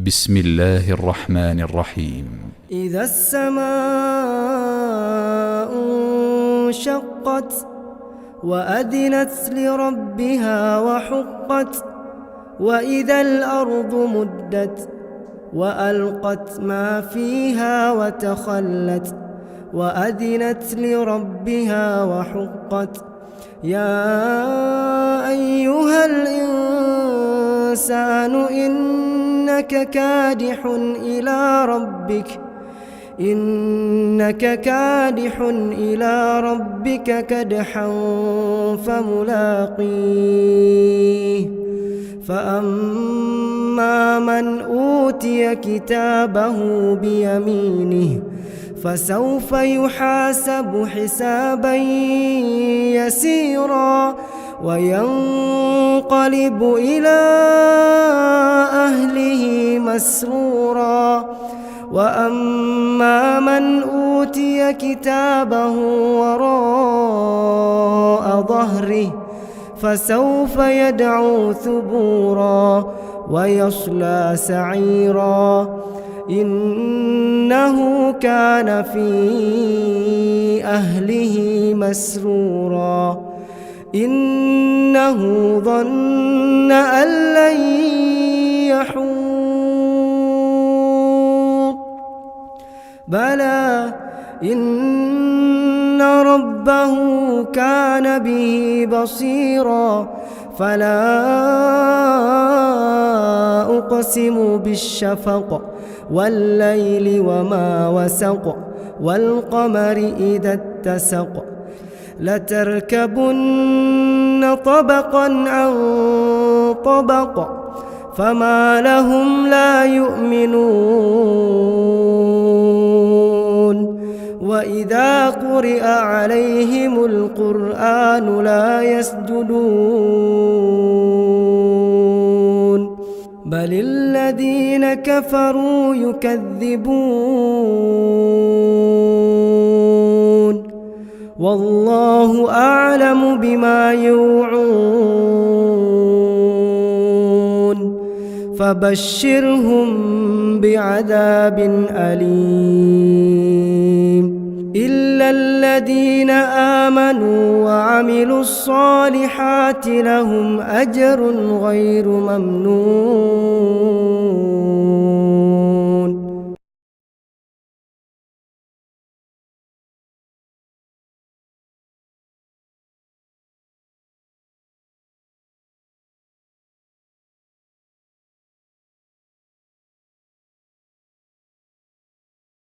بسم الله الرحمن الرحيم. إذا السماء انشقت وأذنت لربها وحقت وإذا الأرض مدت وألقت ما فيها وتخلت وأذنت لربها وحقت يا أيها الإنسان إنك كادح إلى ربك كدحا فملاقيه فأما من أوتي كتابه بيمينه فسوف يحاسب حسابا يسيرا وينقلب إلى أهله مسرورا وأما من أوتي كتابه وراء ظهره فسوف يدعو ثبورا ويصلى سعيرا إنه كان في أهله مسرورا إنه ظن أن لن يحور بلى إن ربه كان به بصيرا فلا أقسم بالشفق والليل وما وسق والقمر إذا اتسق لتركبن طبقا عن طبق فما لهم لا يؤمنون وإذا قرئ عليهم القرآن لا يسجدون بل الذين كفروا يكذبون والله أعلم بما يوعون فبشرهم بعذاب أليم إلا الذين آمنوا وعملوا الصالحات لهم أجر غير ممنون